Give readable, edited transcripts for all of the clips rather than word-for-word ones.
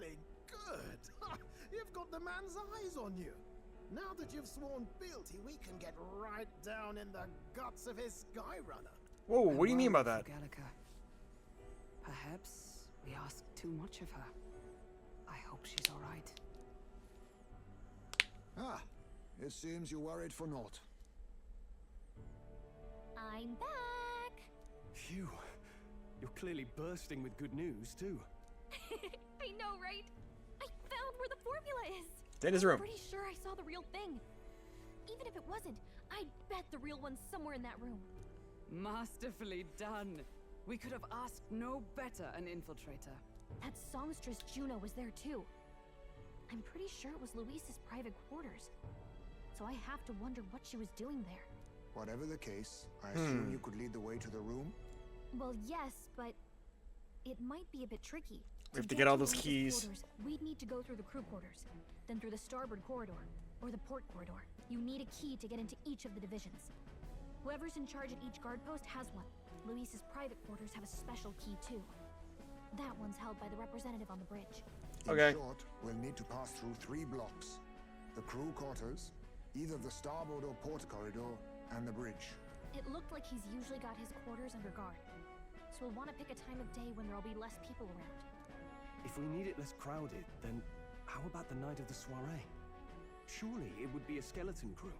Jolly good. You've got the man's eyes on you. Now that you've sworn fealty, we can get right down in the guts of his Skyrunner. Whoa, what do you mean by that? Gallica. Perhaps we asked too much of her. I hope she's all right. Ah, it seems you're worried for naught. I'm back. Phew. You're clearly bursting with good news, too. I know, right? I found where the formula is. Stay in his room. I'm pretty sure I saw the real thing. Even if it wasn't, I'd bet the real one's somewhere in that room. Masterfully done. We could have asked no better an infiltrator. That songstress Juno was there too. I'm pretty sure it was Luis's private quarters. So I have to wonder what she was doing there. Whatever the case, I assume you could lead the way to the room? Well, yes, but it might be a bit tricky. We have to get all those Luis's keys. quarters, we'd need to go through the crew quarters, then through the starboard corridor, or the port corridor. You need a key to get into each of the divisions. Whoever's in charge at each guard post has one. Luis's private quarters have a special key too. That one's held by the representative on the bridge. Okay. In short, we'll need to pass through 3 blocks. The crew quarters, either the starboard or port corridor, and the bridge. It looked like he's usually got his quarters under guard. So we'll want to pick a time of day when there'll be less people around. If we need it less crowded, then how about the night of the soiree? Surely it would be a skeleton crew.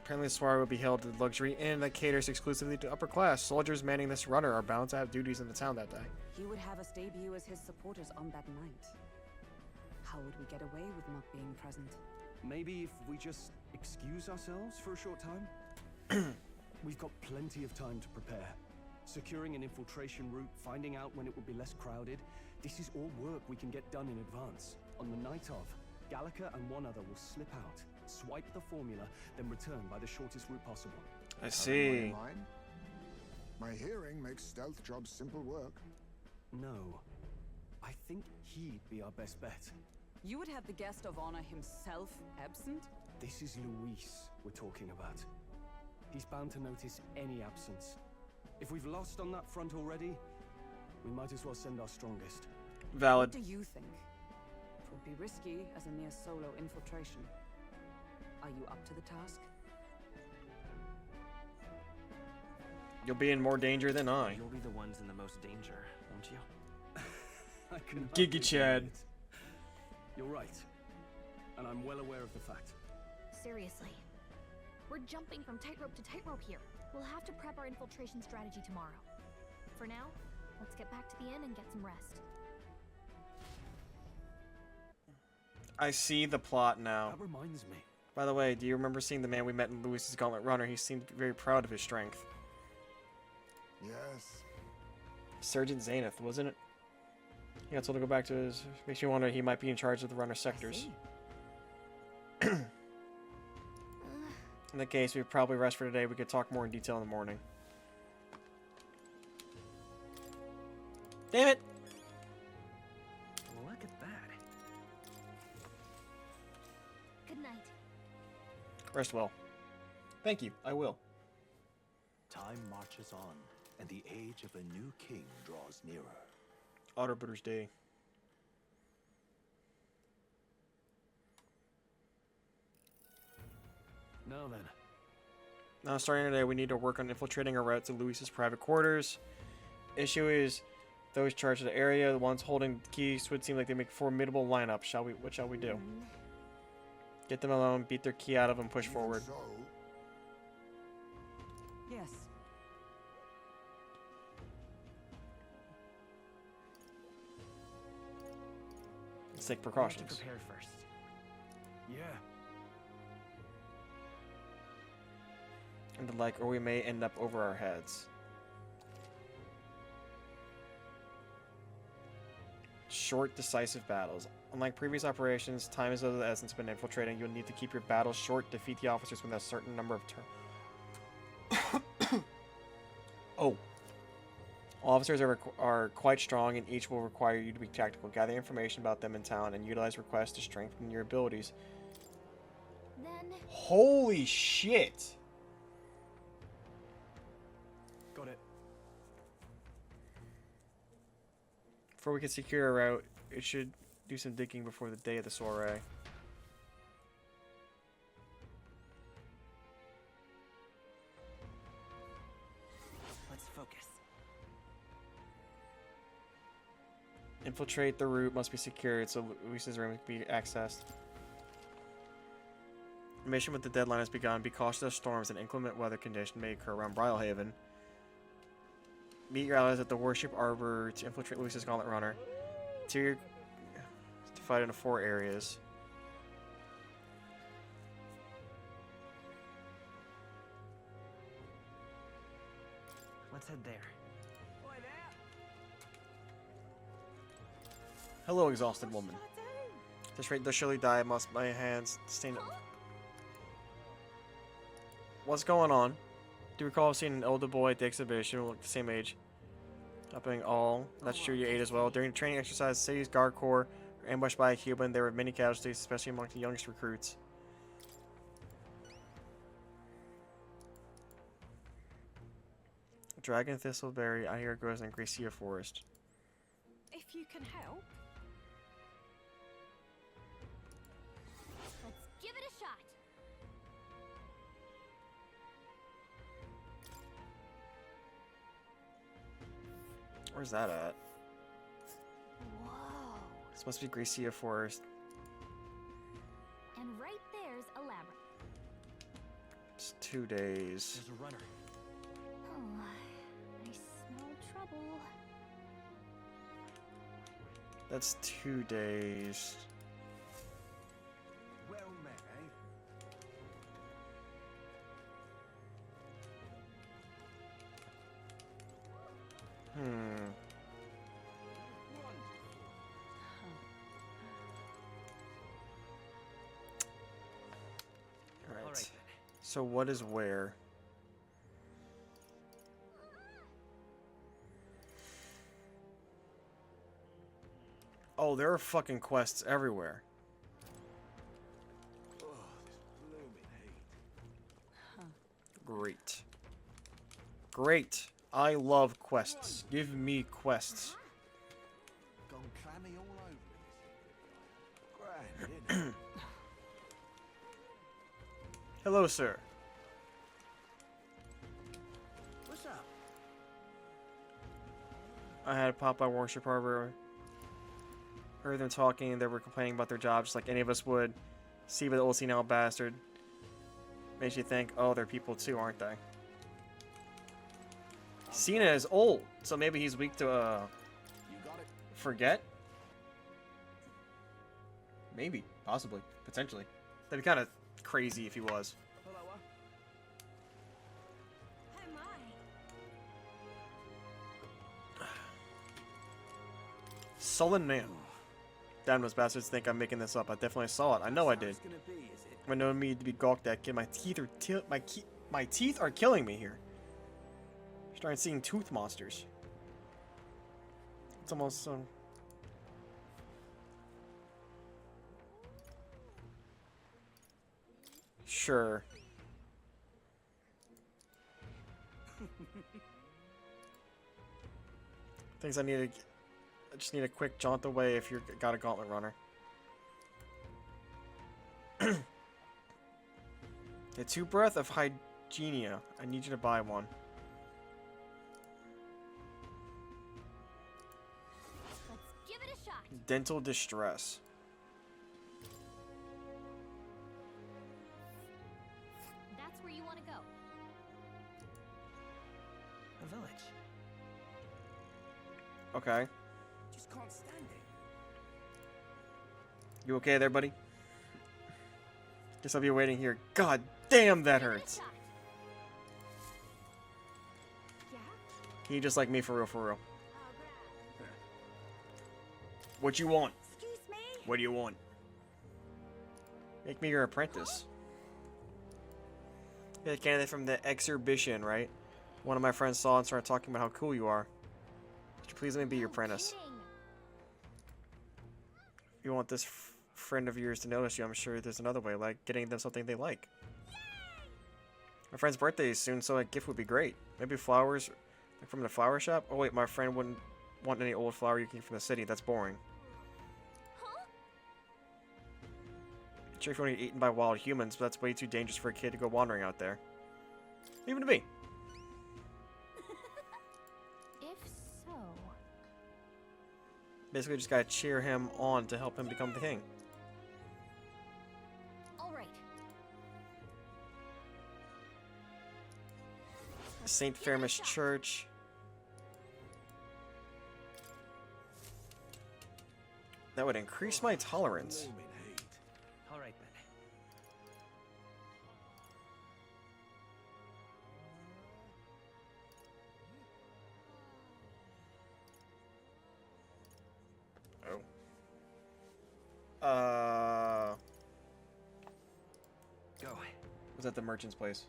Apparently the soiree will be held at the luxury inn that caters exclusively to upper class. Soldiers manning this runner are bound to have duties in the town that day. He would have us debut as his supporters on that night. How would we get away with not being present? Maybe if we just excuse ourselves for a short time? We've got plenty of time to prepare. Securing an infiltration route, finding out when it will be less crowded. This is all work we can get done in advance. On the night of, Gallica and one other will slip out, swipe the formula, then return by the shortest route possible. I see. My hearing makes stealth jobs simple work. No. I think he'd be our best bet. You would have the guest of honor himself absent? This is Luis we're talking about. He's bound to notice any absence. If we've lost on that front already, we might as well send our strongest. Valid. What do you think? It would be risky as a near solo infiltration. Are you up to the task? You'll be in more danger than I. You'll be the ones in the most danger, won't you? I can Giga Chad. believe it. You're right. And I'm well aware of the fact. Seriously. We're jumping from tightrope to tightrope here. We'll have to prep our infiltration strategy tomorrow. For now, let's get back to the inn and get some rest. I see the plot now. That reminds me. By the way, do you remember seeing the man we met in Luis's Gauntlet Runner? He seemed very proud of his strength. Yes. Sergeant Zaneth, wasn't it? He got told to go back to his... Makes me wonder he might be in charge of the runner sectors. In that case, we would probably rest for today. We could talk more in detail in the morning. Damn it! Look at that. Good night. Rest well. Thank you. I will. Time marches on, and the age of a new king draws nearer. Autobooter's Day. Now then. Now, starting today, we need to work on infiltrating our route to Luis's private quarters. Issue is, those charged the area, the ones holding the keys, would seem like they make a formidable lineup. What shall we do? Get them alone, beat their key out of them, push Even forward. So, Yes. Let's take We have to precautions. prepare first. Yeah. And the like, or we may end up over our heads. Short, decisive battles. Unlike previous operations, time is of the essence when infiltrating. You'll need to keep your battles short, defeat the officers within a certain number of turns. Oh. All officers are quite strong, and each will require you to be tactical. Gather information about them in town, and utilize requests to strengthen your abilities. Then... Holy shit! Got it. Before we can secure a route, it should do some digging before the day of the soiree. Let's focus. Infiltrate the route must be secured so Luis's room can be accessed. Mission with the deadline has begun. Be cautious of storms and inclement weather conditions may occur around Brylehaven. Meet your allies at the Worship Arbor to infiltrate Luis's Gauntlet Runner. Interior divided into 4 areas. Let's head there. Hello, exhausted woman. This rate does surely die. Must my hands stain. What's going on? Do you recall seeing an older boy at the exhibition who looked the same age? Upping all. That's true, you ate as well. During the training exercise, the city's guard corps were ambushed by a Cuban. There were many casualties, especially among the youngest recruits. Dragon Thistleberry, I hear it grows in Gracia Forest. If you can help. Let's give it a shot. Where's that at? Whoa. This must be Gracia Forest. And right there's a labyrinth. It's 2 days. There's a runner. Oh, I smell trouble. That's 2 days. Well met, eh? Alright. All right, then. So what is where? Oh, there are fucking quests everywhere. Oh, this blooming heat. Great. Great. I love quests. Give me quests. Gone clammy all over in this grand, isn't it? Hello, sir. What's up? I had to pop by Worship Harbor. Heard them talking. They were complaining about their jobs, just like any of us would. See the old senile bastard. Makes you think, oh, they're people too, aren't they? Cena is old, so maybe he's weak to You got it. forget. Maybe, possibly, potentially. That'd be kind of crazy if he was. Oh my. Sullen man. Damn, those bastards think I'm making this up. I definitely saw it. I know I did. It's gonna be, is it? I know me to be gawked at, kid. My teeth are my teeth are killing me here. Starting seeing tooth monsters. It's almost Sure. Things I need to. I just need a quick jaunt away if you've got a gauntlet runner. The 2 breath of Hygienia. I need you to buy one. Let's give it a shot. Dental distress. That's where you want to go. A village. Okay. Just can't stand it. You okay there, buddy? Guess I'll be waiting here. God damn, that Give it a hurts. shot. Yeah? He just like me for real, for real. Oh, crap. What you want? Excuse me? What do you want? Make me your apprentice. You're the candidate from the exhibition, right? One of my friends saw and started talking about how cool you are. Could you please let me be your No apprentice? kidding. If you want this friend of yours to notice you, I'm sure there's another way, like getting them something they like. My friend's birthday is soon, so a gift would be great. Maybe flowers like from the flower shop? Oh wait, my friend wouldn't want any old flower you can get from the city. That's boring. Sure, if you want to get eaten by wild humans, but that's way too dangerous for a kid to go wandering out there. Even to me. If so... Basically, just gotta cheer him on to help him become the king. Alright. St. Fermus Church. That would increase my tolerance. All right then. Oh. Go. Was that the merchant's place?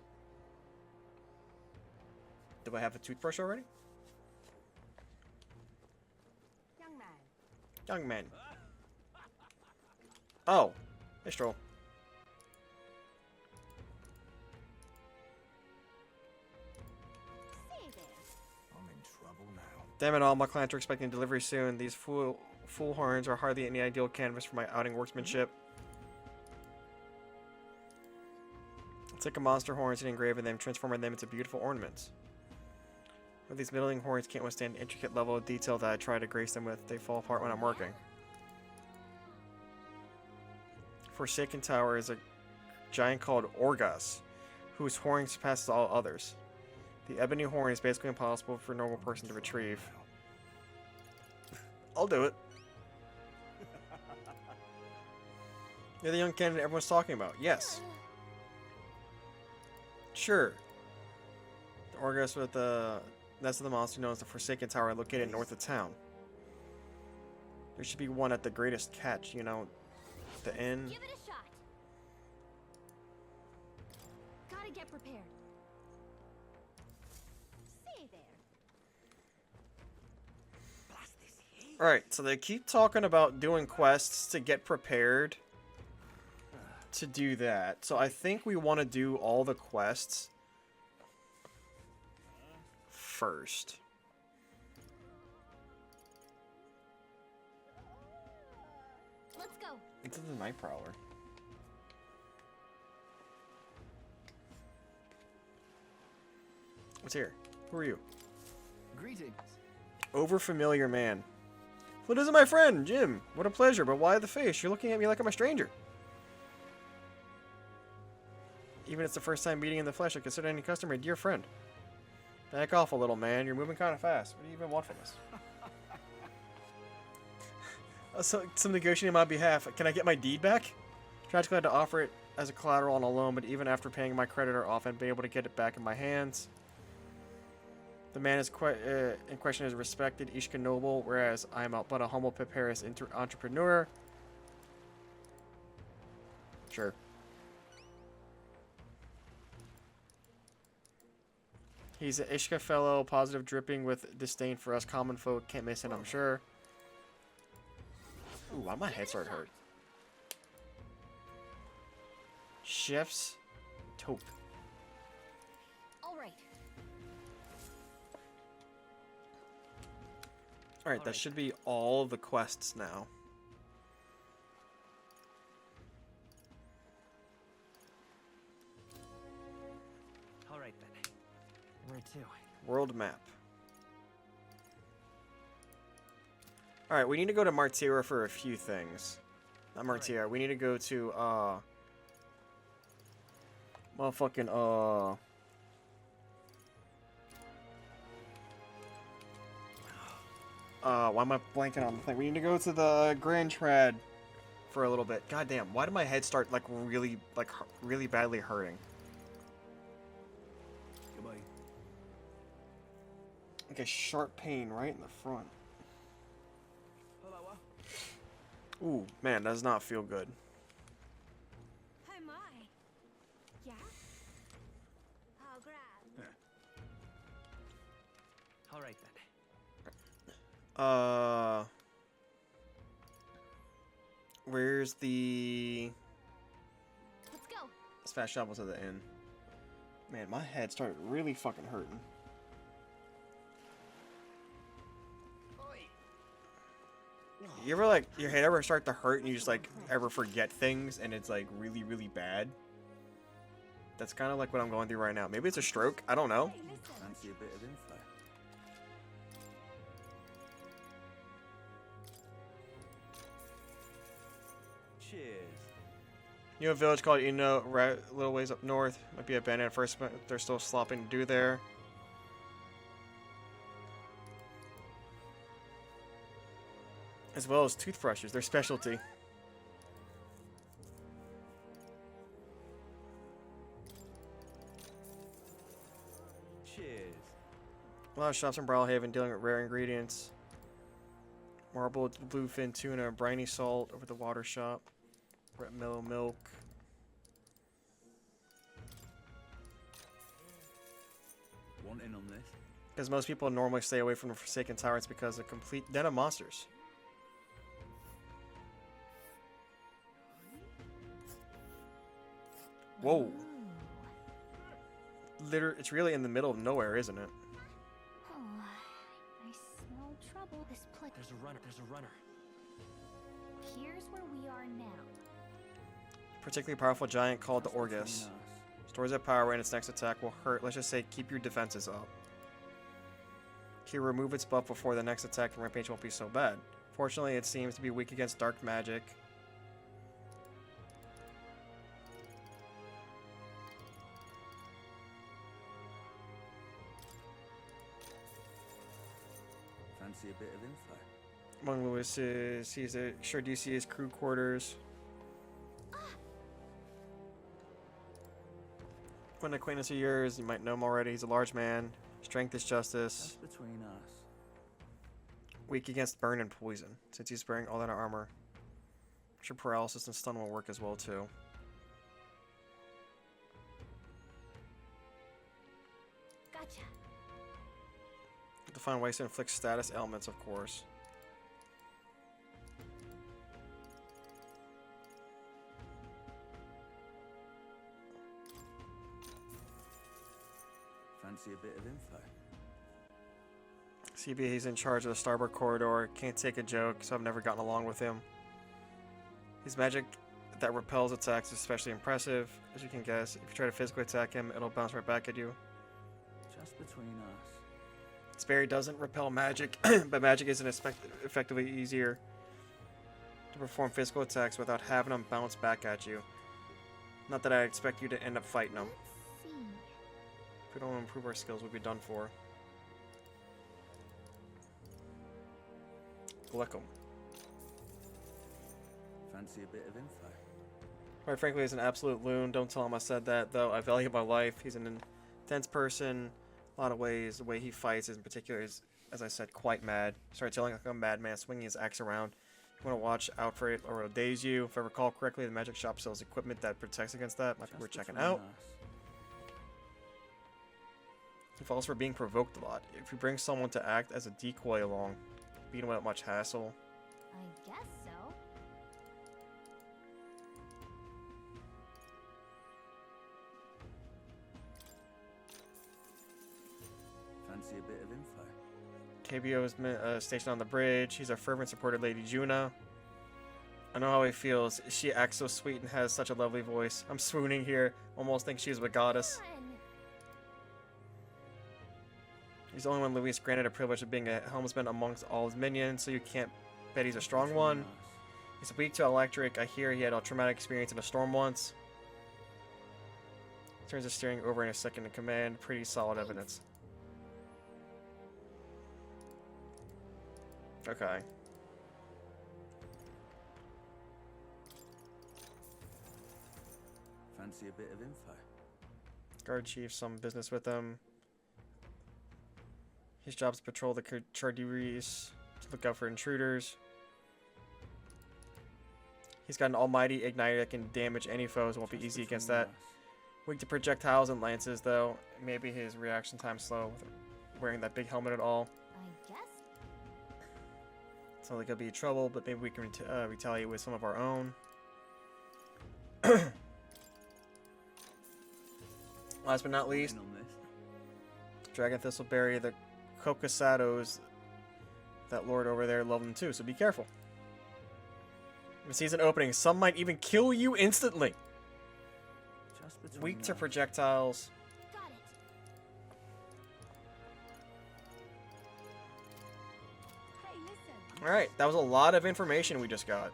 Do I have a toothbrush already? Young man. Young man. Oh. Hey, Stroll. I'm in trouble now. Damn it all, my clients are expecting delivery soon. These fool horns are hardly any ideal canvas for my outing workmanship. Take a monster horns and engraving them, transforming them into beautiful ornaments. But these middling horns can't withstand the intricate level of detail that I try to grace them with. They fall apart when I'm working. Forsaken Tower is a giant called Orgas, whose horn surpasses all others. The ebony horn is basically impossible for a normal person to retrieve. I'll do it. You're the young candidate everyone's talking about. Yes. Sure. The Orgas with the nest of the monster known as the Forsaken Tower located north of town. There should be one at the Greatest Catch, you know, the inn. Give it a shot. Gotta get prepared. Stay there. Alright, so they keep talking about doing quests to get prepared to do that. So I think we want to do all the quests first. Let's go. Into the Night Prowler. What's here? Who are you? Greetings. Overfamiliar man. Well, this is my friend, Jim. What a pleasure, but why the face? You're looking at me like I'm a stranger. Even if it's the first time meeting in the flesh, I consider any customer a dear friend. Back off a little, man. You're moving kind of fast. What do you even want from us? Some negotiating on my behalf. Can I get my deed back? Tragically, I had to offer it as a collateral on a loan, but even after paying my creditor off, I'd be able to get it back in my hands. The man is in question is a respected Ishka noble, whereas I am but a humble Paris entrepreneur. Sure. He's an Ishka fellow, positive dripping with disdain for us common folk. Can't miss it, I'm sure. Ooh, why my head started hurt? Chef's taupe. Alright. Alright, that should be all of the quests now. Alright then. Where to? World map. Alright, we need to go to Martira for a few things. Not Martira, we need to go to, motherfucking, why am I blanking on the thing? We need to go to the Grand Trad for a little bit. God damn, why did my head start, like, really badly hurting? Goodbye. Like a sharp pain right in the front. Ooh, man, that does not feel good. Oh my. Yeah? I'll grab. Alright then. Where's the... Let's go. Let's fast travel to the inn. Man, my head started really fucking hurting. Oi! You ever like your head ever start to hurt and you just like ever forget things and it's like really really bad? That's kind of like what I'm going through right now. Maybe it's a stroke. I don't know. Fancy a bit of info? Cheers. You know a village called Ino, right a little ways up north. Might be abandoned at first, but they're still slopping to do there. As well as toothbrushes, their specialty. Cheers. A lot of shops in Brawlhaven dealing with rare ingredients. Marbled bluefin tuna, briny salt over the water shop. Red mellow milk. Want in on this? Because most people normally stay away from the Forsaken Tyrants because of complete den of monsters. Whoa. It's really in the middle of nowhere, isn't it? Oh, I smell trouble. This place. There's a runner. There's a runner. Here's where we are now. Particularly powerful giant called the Between Orgus. us. Stores that power and its next attack will hurt. Let's just say keep your defenses up. Can remove its buff before the next attack and rampage won't be so bad. Fortunately, it seems to be weak against dark magic. Fancy a bit of info? Among Lewis's, he's a sure do you see his crew quarters. When an acquaintance of yours, you might know him already. He's a large man. Strength is justice. That's between us. Weak against burn and poison, since he's wearing all that armor. I'm sure paralysis and stun will work as well too. Gotcha. To find ways to inflict status ailments, of course. Fancy a bit of info? CB, he's in charge of the starboard corridor. Can't take a joke, so I've never gotten along with him. His magic that repels attacks is especially impressive. As you can guess, if you try to physically attack him, it'll bounce right back at you. Just between us. His berry doesn't repel magic, but magic isn't effectively easier to perform physical attacks without having them bounce back at you. Not that I expect you to end up fighting them. Let's see. If we don't improve our skills, we'll be done for. Gleckum. Fancy a bit of info? Quite frankly, he's an absolute loon. Don't tell him I said that, though. I value my life. He's an intense person. A lot of ways. The way he fights, in particular, is, as I said, quite mad. Starts yelling like a madman, swinging his axe around. You want to watch out for it, or it'll daze you. If I recall correctly, the magic shop sells equipment that protects against that. Might be worth checking out. He falls for being provoked a lot. If you bring someone to act as a decoy along, beat him without much hassle. I guess so. Fancy a bit of info? KBO is stationed on the bridge. He's a fervent supporter of Lady Juna. I know how he feels. She acts so sweet and has such a lovely voice. I'm swooning here. Almost think she's a goddess. Fun. He's the only one Luis granted a privilege of being a helmsman amongst all his minions, so you can't bet he's a strong one. He's weak to electric. I hear he had a traumatic experience in a storm once. Turns his steering over in a second in command. Pretty solid evidence. Okay. Fancy a bit of info? Guard chief, some business with him. His job is to patrol the Chardiris, to look out for intruders. He's got an almighty igniter that can damage any foes. It won't be easy against that. Weak to projectiles and lances, though. Maybe his reaction time's slow with wearing that big helmet at all. I guess. It's not like he'll be in trouble, but maybe we can retaliate with some of our own. Last but not least, In on this? Dragon Thistleberry, the Cocosados, that lord over there, love them too, so be careful. If it sees an opening, some might even kill you instantly. Just between Weak to us. projectiles. Got it. Hey, listen. Alright, that was a lot of information we just got.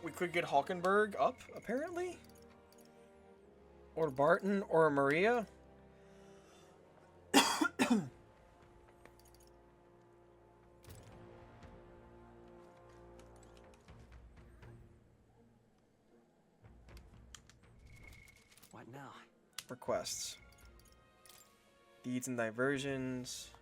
We could get Hulkenberg up, apparently. Or Barton, or Maria. What now? Requests. Deeds and diversions.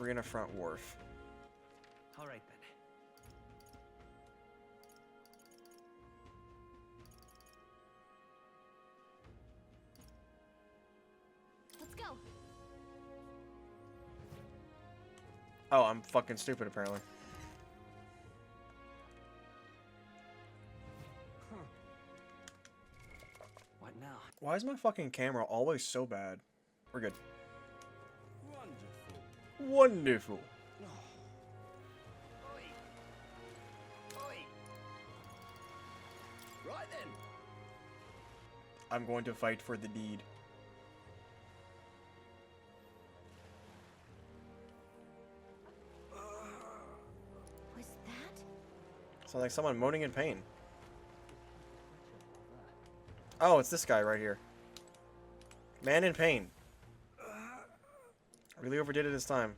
Arena Front Wharf. All right then. Let's go. Oh, I'm fucking stupid apparently. What now? Why is my fucking camera always so bad? We're good. Wonderful. Wonderful. Oi. Oi. Right then. I'm going to fight for the deed. Was that? Sounds like someone moaning in pain. Oh, it's this guy right here. Man in pain. Really overdid it this time.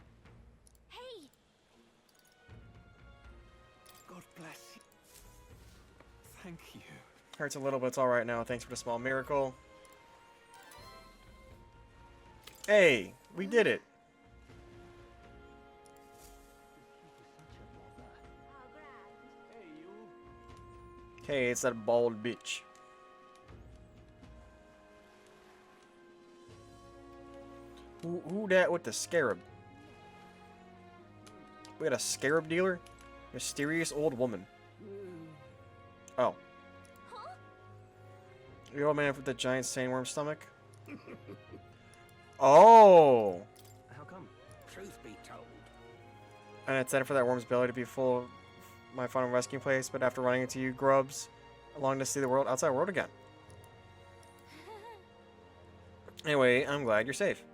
Hey! God bless you. Thank you. Hurts a little, but it's alright now. Thanks for the small miracle. Hey, we did it. Hey, you. Okay, it's that bald bitch. Who that with the scarab? We got a scarab dealer? Mysterious old woman. Oh. Huh? The old man with the giant sandworm stomach? Oh! How come? Truth be told, And it's intended for that worm's belly to be full of my final resting place, but after running into you grubs, I long to see the world outside world again. Anyway, I'm glad you're safe.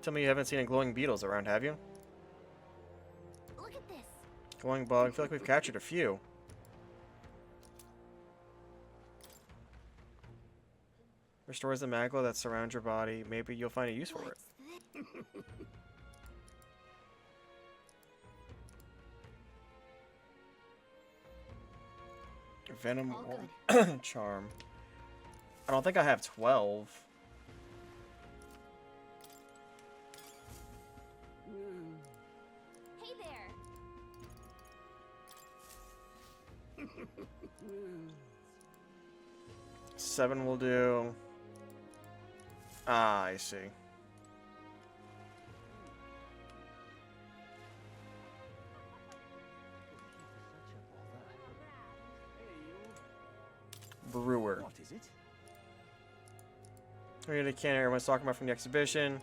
Tell me you haven't seen any glowing beetles around, have you? Look at this. Glowing bug. I feel like we've captured a few. Restores the magma that surrounds your body. Maybe you'll find a use for it. What's this? Venom All or charm. I don't think I have 12. Hey there. 7 will do. Ah, I see. Brewer. What is it? We need a can everyone's talking about from the exhibition.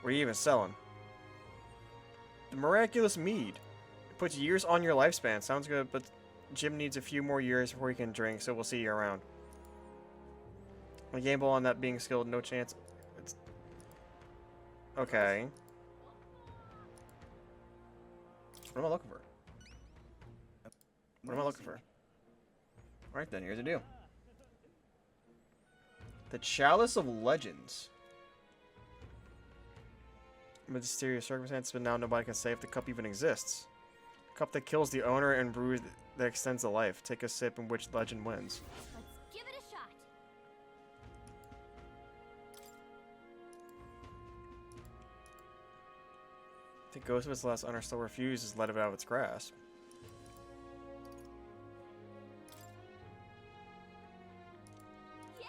What are you even selling? The miraculous mead. It puts years on your lifespan. Sounds good, but Jim needs a few more years before he can drink, so we'll see you around. A gamble on that being skilled, no chance. It's... Okay. What am I looking for? What am I looking for? Alright then, here's the deal. The Chalice of Legends. Mysterious circumstance, but now nobody can say if the cup even exists. Cup that kills the owner and brew that extends the life. Take a sip and which legend wins. Let's give it a shot. The ghost of its last owner still refuses to let it out of its grasp. Yeah.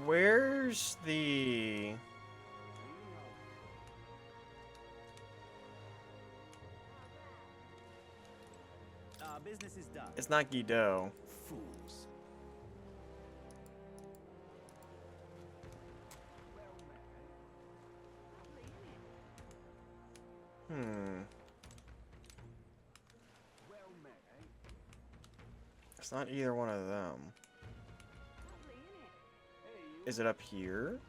Where's the... Business is done. It's not Guido. Fools. It's not either one of them. Is it up here?